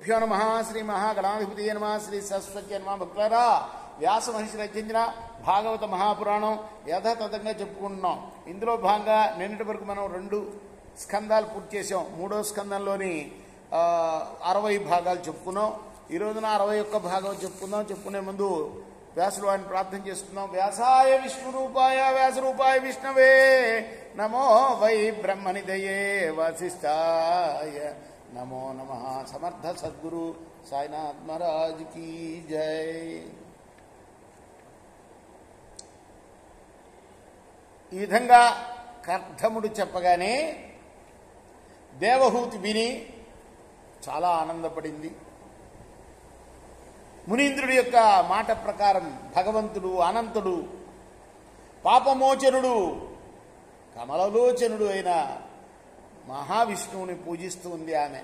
గురుభ్యో నమ. శ్రీ మహాగణాధిపతి నమ. శ్రీ సరస్వతి నమ. భక్తులారా, వ్యాస మహర్షి రచించిన భాగవత మహాపురాణం యథాతథంగా చెప్పుకుంటున్నాం. ఇందులో భాగంగా నిన్నటి వరకు మనం 2 స్కందాలు పూర్తి చేసాం. 3వ స్కందంలోని 60 భాగాలు చెప్పుకున్నాం. ఈ రోజున 61 భాగం చెప్పుకుందాం. చెప్పుకునే ముందు వ్యాసుడు వారిని ప్రార్థన చేసుకుందాం. వ్యాసాయ విష్ణురూపాయ వ్యాసరూపాయ విష్ణవే నమో వై బ్రహ్మనిదయే వశిష్ఠాయ నమో నమః. సమర్థ సద్గురు సాయినాథ్ మహారాజ్ కీ జై. ఈ విధంగా కర్ధముడు చెప్పగానే దేవహూతి విని చాలా ఆనందపడింది. మునీంద్రుడి యొక్క మాట ప్రకారం భగవంతుడు అనంతుడు పాపమోచనుడు కమలలోచనుడు అయిన మహావిష్ణువుని పూజిస్తూ ఉంది ఆమె.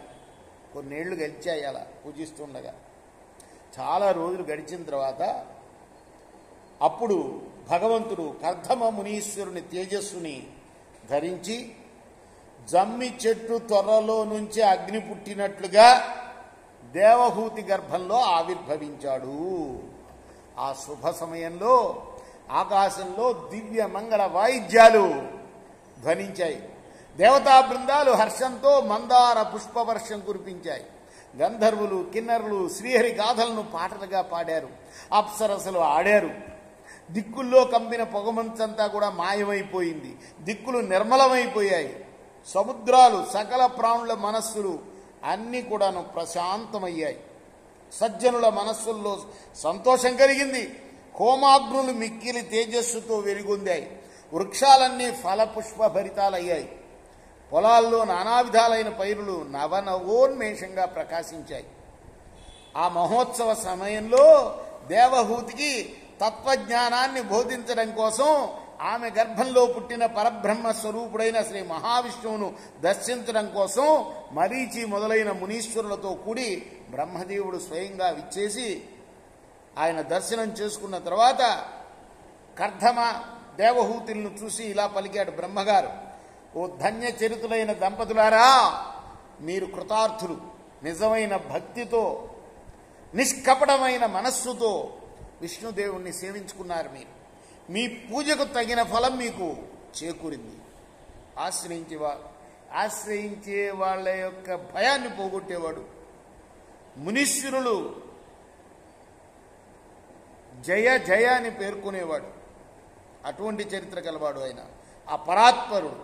కొన్నేళ్లు గడిచాయి అలా పూజిస్తుండగా. చాలా రోజులు గడిచిన తర్వాత అప్పుడు భగవంతుడు కర్ధమ మునీశ్వరుని తేజస్సుని ధరించి జమ్మి చెట్టు త్వరలో నుంచి అగ్ని పుట్టినట్లుగా దేవహూతి గర్భంలో ఆవిర్భవించాడు. ఆ శుభ సమయంలో ఆకాశంలో దివ్య మంగళ వాయిద్యాలు ధ్వనించాయి. దేవతా బృందాలు హర్షంతో మందార పుష్పవర్షం కురిపించాయి. గంధర్వులు కిన్నరులు శ్రీహరి గాథలను పాటలుగా పాడారు. అప్సరసలు ఆడారు. దిక్కుల్లో కంపిన పొగమంచంతా కూడా మాయమైపోయింది. దిక్కులు నిర్మలమైపోయాయి. సముద్రాలు సకల ప్రాణుల మనస్సులు అన్నీ కూడాను ప్రశాంతమయ్యాయి. సజ్జనుల మనస్సుల్లో సంతోషం కలిగింది. హోమాగ్నులు మిక్కిలి తేజస్సుతో వెలుగొందాయి. వృక్షాలన్నీ ఫలపుష్పభరితాలయ్యాయి. పొలాల్లో నానా విధాలైన పైరులు నవనవోన్మేషంగా ప్రకాశించాయి. ఆ మహోత్సవ సమయంలో దేవహూతికి తత్వజ్ఞానాన్ని బోధించడం కోసం ఆమె గర్భంలో పుట్టిన పరబ్రహ్మ స్వరూపుడైన శ్రీ మహావిష్ణువును దర్శించడం కోసం మరీచి మొదలైన మునీశ్వరులతో కూడి బ్రహ్మదేవుడు స్వయంగా విచ్చేసి ఆయన దర్శనం చేసుకున్న తర్వాత కర్ధమ దేవహూతులను చూసి ఇలా పలికాడు బ్రహ్మగారు. ఓ ధన్య చరితులైన దంపతులారా, మీరు కృతార్థులు. నిజమైన భక్తితో నిష్కపటమైన మనస్సుతో విష్ణుదేవుణ్ణి సేవించుకున్నారు. మీరు మీ పూజకు తగిన ఫలం మీకు చేకూరింది. ఆశ్రయించే వాళ్ళ యొక్క భయాన్ని పోగొట్టేవాడు. మునీశ్వరులు జయ జయ అని పేర్కొనేవాడు. అటువంటి చరిత్ర కలవాడు ఆయన. ఆ పరాత్పరుడు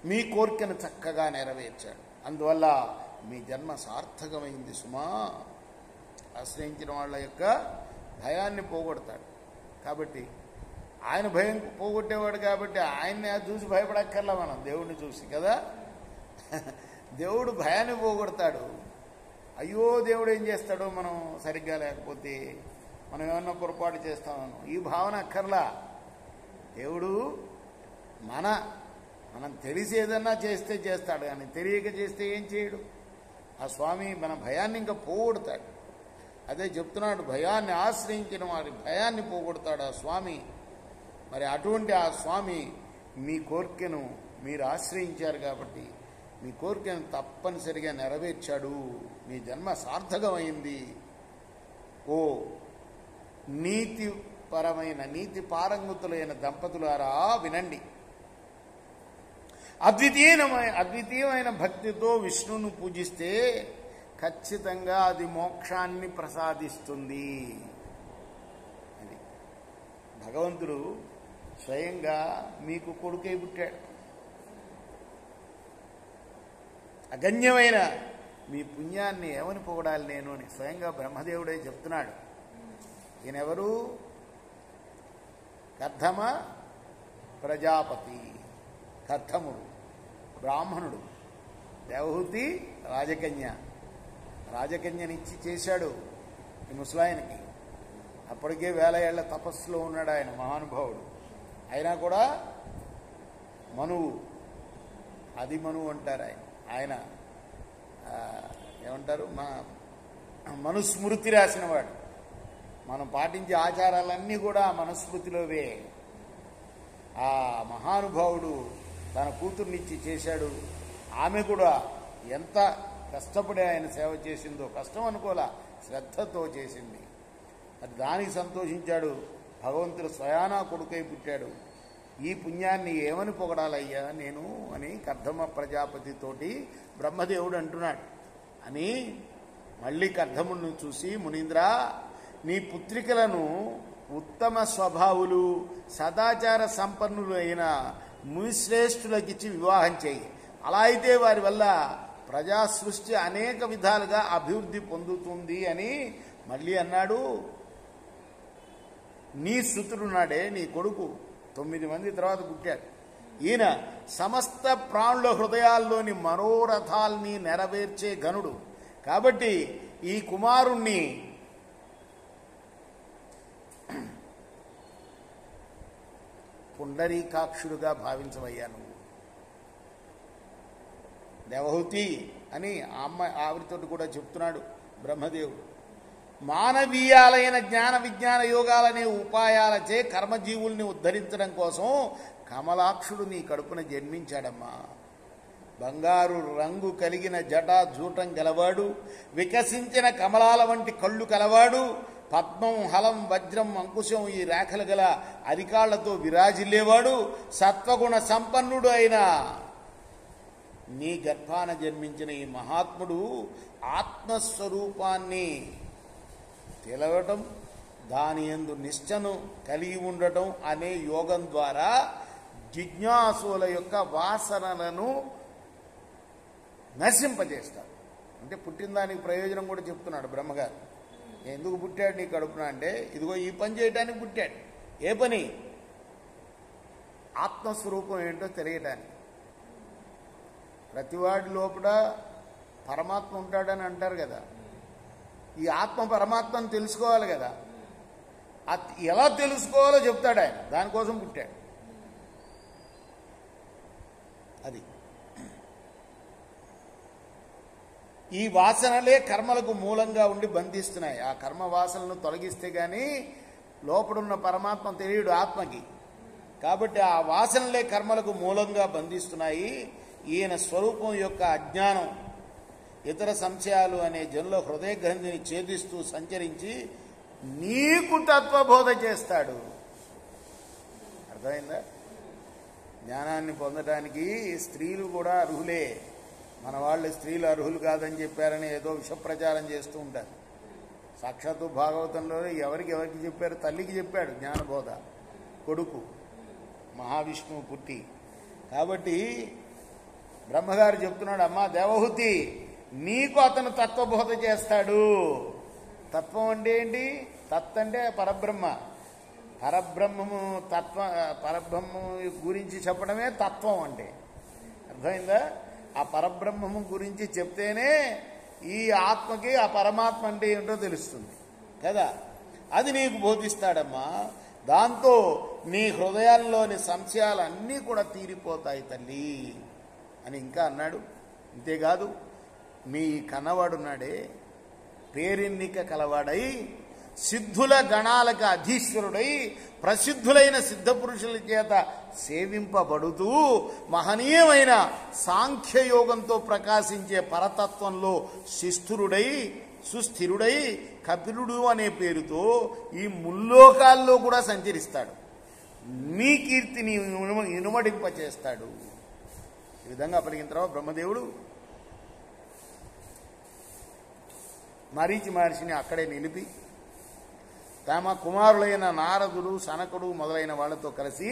మీ కోరికను చక్కగా నెరవేర్చాడు. అందువల్ల మీ జన్మ సార్థకమైంది సుమా. ఆశ్రయించిన వాళ్ళ యొక్క భయాన్ని పోగొడతాడు. కాబట్టి ఆయన భయం పోగొట్టేవాడు కాబట్టి ఆయన్ని చూసి భయపడక్కర్లా మనం, దేవుడిని చూసి కదా. దేవుడు భయాన్ని పోగొడతాడు. అయ్యో దేవుడు ఏం చేస్తాడో మనం సరిగ్గా లేకపోతే, మనం ఏమన్నా పొరపాటు చేస్తామను ఈ భావన అక్కర్లా. దేవుడు మనం తెలిసి ఏదన్నా చేస్తే చేస్తాడు, కానీ తెలియక చేస్తే ఏం చేయడు. ఆ స్వామి మన భయాన్ని ఇంకా పోగొడతాడు. అదే చెప్తున్నాడు, భయాన్ని ఆశ్రయించిన వారి భయాన్ని పోగొడతాడు ఆ స్వామి. మరి అటువంటి ఆ స్వామి మీ కోరికను మీరు ఆశ్రయించారు కాబట్టి మీ కోరికను తప్పనిసరిగా నెరవేర్చాడు. మీ జన్మ సార్థకమైంది. ఓ నీతి పారంగుతులైన దంపతులారా వినండి. అద్వితీయమైన భక్తితో విష్ణువును పూజిస్తే ఖచ్చితంగా అది మోక్షాన్ని ప్రసాదిస్తుంది. అని భగవంతుడు స్వయంగా మీకు కొడుకై పుట్టాడు. అగణ్యమైన మీ పుణ్యాన్ని ఏమని పొగడాలి నేను అని స్వయంగా బ్రహ్మదేవుడే చెప్తున్నాడు. ఈయనెవరు? కర్ధమ ప్రజాపతి. కర్ధముడు బ్రాహ్మణుడు, దేవహూతి రాజకన్యనిచ్చి చేశాడు ఈ ముసలాయనకి. అప్పటికే 1000 ఏళ్ల తపస్సులో ఉన్నాడు ఆయన, మహానుభావుడు. అయినా కూడా మనువు అంటారు ఆయన ఏమంటారు, మనుస్మృతి రాసినవాడు. మనం పాటించే ఆచారాలన్నీ కూడా మనుస్మృతిలోవే. ఆ మహానుభావుడు తన కూతుర్నిచ్చి చేశాడు. ఆమె కూడా ఎంత కష్టపడి ఆయన సేవ చేసిందో, కష్టం అనుకోలా, శ్రద్ధతో చేసింది. అది దానికి సంతోషించాడు. భగవంతుడు స్వయానా కొడుకై పుట్టాడు, ఈ పుణ్యాన్ని ఏమని పొగడాలయ్యా నేను అని కర్దమ ప్రజాపతితోటి బ్రహ్మదేవుడు అంటున్నాడు. అని మళ్ళీ కర్దమును చూసి, మునీంద్ర, నీ పుత్రికలను ఉత్తమ స్వభావులు సదాచార సంపన్నులు అయిన మునిశ్రేష్ఠులకిచ్చి వివాహం చేయి. అలా అయితే వారి వల్ల ప్రజా సృష్టి అనేక విధాలుగా అభివృద్ధి పొందుతుంది అని మళ్ళీ అన్నాడు. నీ సుతుడున్నాడే, నీ కొడుకు 9 మంది తర్వాత పుట్టాడు. ఈయన సమస్త ప్రాణుల హృదయాల్లోని మనోరథాల్ని నెరవేర్చే గనుడు. కాబట్టి ఈ కుమారుణ్ణి పుండరీకాక్షుడుగా భావించవయ్యా నువ్వు. దేవహూతి అని ఆవిడతోటి కూడా చెప్తున్నాడు బ్రహ్మదేవుడు. మానవీయాలైన జ్ఞాన విజ్ఞాన యోగాలనే ఉపాయాలచే కర్మజీవుల్ని ఉద్ధరించడం కోసం కమలాక్షుడు నీ కడుపున జన్మించాడమ్మా. బంగారు రంగు కలిగిన జటా జూటం గలవాడు, వికసించిన కమలాల వంటి కళ్ళు కలవాడు, పద్మం హలం వజ్రం అంకుశం ఈ రేఖలు గల అరికాళ్లతో విరాజిల్లేవాడు, సత్వగుణ సంపన్నుడు అయిన నీ గర్భాన జన్మించిన ఈ మహాత్ముడు ఆత్మస్వరూపాన్ని తెలవటం, దాని యందు నిష్ఠను కలిగి ఉండటం అనే యోగం ద్వారా జిజ్ఞాసుల యొక్క వాసనలను నశింపజేస్తాడు. అంటే పుట్టిన దానికి ప్రయోజనం కూడా చెప్తున్నాడు బ్రహ్మగారు. ఎందుకు పుట్టాడు నీ కడుపున అంటే, ఇదిగో ఈ పని చేయడానికి పుట్టాడు. ఏ పని? ఆత్మస్వరూపం ఏంటో తెలియటానికి. ప్రతివాడి లోపల పరమాత్మ ఉంటాడని అంటారు కదా, ఈ ఆత్మ పరమాత్మను తెలుసుకోవాలి కదా. ఎలా తెలుసుకోవాలో చెప్తాడు ఆయన, దానికోసం పుట్టాడు. అది ఈ వాసనలే కర్మలకు మూలంగా ఉండి బంధిస్తున్నాయి. ఆ కర్మ వాసనలను తొలగిస్తే గానీ లోపడున్న పరమాత్మ తెలియడు ఆత్మకి. కాబట్టి ఆ వాసనలే కర్మలకు మూలంగా బంధిస్తున్నాయి. ఈయన స్వరూపం యొక్క అజ్ఞానం, ఇతర సంశయాలు అనే జనుల హృదయ గ్రంథిని ఛేదిస్తూ సంచరించి నీకు తత్వబోధ చేస్తాడు. అర్థమైందా? జ్ఞానాన్ని పొందడానికి స్త్రీలు కూడా అర్హులే. మన వాళ్ళు స్త్రీలు అర్హులు కాదని చెప్పారని ఏదో విషప్రచారం చేస్తూ ఉంటారు. సాక్షాత్తు భాగవతంలో ఎవరికి చెప్పారు? తల్లికి చెప్పాడు జ్ఞానబోధ, కొడుకు మహావిష్ణువు పుట్టి. కాబట్టి బ్రహ్మగారు చెప్తున్నాడు, అమ్మా దేవహూతి, నీకు అతను తత్వబోధ చేస్తాడు. తత్వం అంటే ఏంటి? తత్ అంటే పరబ్రహ్మ. పరబ్రహ్మము పరబ్రహ్మము గురించి చెప్పడమే తత్వం అంటే. అర్థమైందా? ఆ పరబ్రహ్మము గురించి చెప్తేనే ఈ ఆత్మకి ఆ పరమాత్మ అంటే ఏమిటో తెలుస్తుంది కదా. అది నీకు బోధిస్తాడమ్మా. దాంతో నీ హృదయాల్లోని సంశయాలన్నీ కూడా తీరిపోతాయి తల్లి అని ఇంకా అన్నాడు. అంతేకాదు, మీ కన్నవాడున్నాడే, పేరెన్నిక కలవాడై సిద్ధుల గణాలకు అధీశ్వరుడై ప్రసిద్ధులైన సిద్ధపురుషుల చేత సేవింపబడుతూ మహనీయమైన సాంఖ్యయోగంతో ప్రకాశించే పరతత్వంలో సుస్థిరుడై కపిలుడు అనే పేరుతో ఈ ముల్లోకాల్లో కూడా సంచరిస్తాడు. నీ కీర్తిని ఇనుమడింపచేస్తాడు. ఈ విధంగా పలికిన తర్వాత బ్రహ్మదేవుడు మరీచి మహర్షిని అక్కడే నిలిపి తమ కుమారులైన నారదుడు, సనకుడు మొదలైన వాళ్లతో కలిసి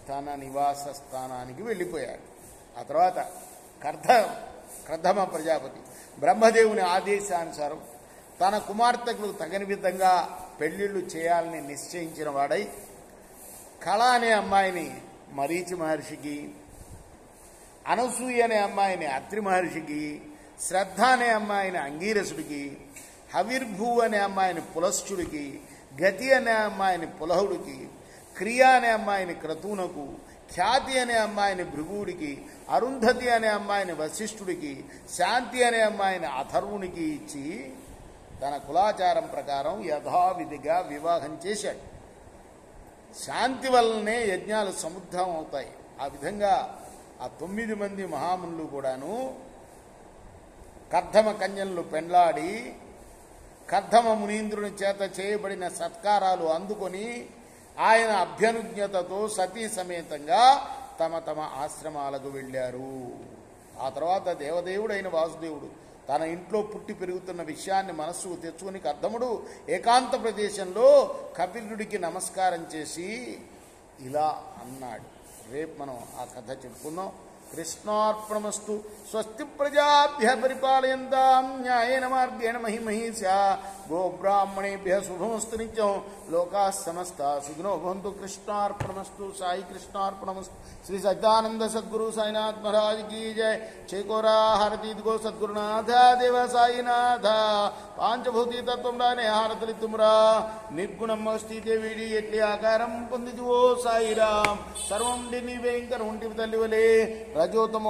తన నివాస స్థానానికి వెళ్ళిపోయాడు. ఆ తర్వాత కర్దమ ప్రజాపతి బ్రహ్మదేవుని ఆదేశానుసారం తన కుమార్తెకు తగిన విధంగా పెళ్లిళ్లు చేయాలని నిశ్చయించిన వాడై కళ అనే అమ్మాయిని మరీచి మహర్షికి, అనసూయ అనే అమ్మాయిని అత్రి మహర్షికి, శ్రద్ధ అనే అమ్మాయిని అంగీరసుడికి, హవిర్భూ అనే అమ్మాయిని పులశ్చుడికి, గతి అనే అమ్మాయిని పులహుడికి, క్రియ అనే అమ్మాయిని క్రతువునకు, ఖ్యాతి అనే అమ్మాయిని భృగువుడికి, అరుంధతి అనే అమ్మాయిని వశిష్ఠుడికి, శాంతి అనే అమ్మాయిని అథర్వునికి ఇచ్చి తన కులాచారం ప్రకారం యథావిధిగా వివాహం చేశాడు. శాంతి వల్లనే యజ్ఞాలు సముద్రం అవుతాయి. ఆ విధంగా ఆ 9 మంది మహామునులు కూడాను కర్ధమ కన్యలను పెండ్లాడి కర్ధమ మునీంద్రుని చేత చేయబడిన సత్కారాలు అందుకొని ఆయన అభ్యనుజ్ఞతతో సతీ సమేతంగా తమ తమ ఆశ్రమాలకు వెళ్ళారు. ఆ తర్వాత దేవదేవుడైన వాసుదేవుడు తన ఇంట్లో పుట్టి పెరుగుతున్న విషయాన్ని మనస్సుకు తెచ్చుకుని కర్ధముడు ఏకాంత ప్రదేశంలో కపిలుడికి నమస్కారం చేసి ఇలా అన్నాడు. రేపు మనం ఆ కథ చెప్పుకుందాం. కృష్ణార్పణమస్తు. స్వస్తి ప్రజాభ్య పరిపాలయంతాం న్యాయేన మార్గేణ మహిమహీశా గోబ్రాహ్మణేభ్య శుభమస్తు నిత్యం. లోకా సమస్త సుఖినో భవంతు. కృష్ణార్పణమస్తు. సాయి కృష్ణార్పణమస్తు. శ్రీ సచ్చిదానంద సద్గురు సాయినాథ్ మహారాజ్ की जय. చేకోరా హారతి గో సద్గురునాథ దేవ సాయినాథ. పాంచభూతి తత్వంరానే హారతలి తుమ్రా. నిర్గుణం స్థితి వీడి ఎట్లి ఆకారం పొందిది ఓ సాయిరాం. సర్వం నీవే ఇంకర ఉంటివి తల్లివలే రజోతమ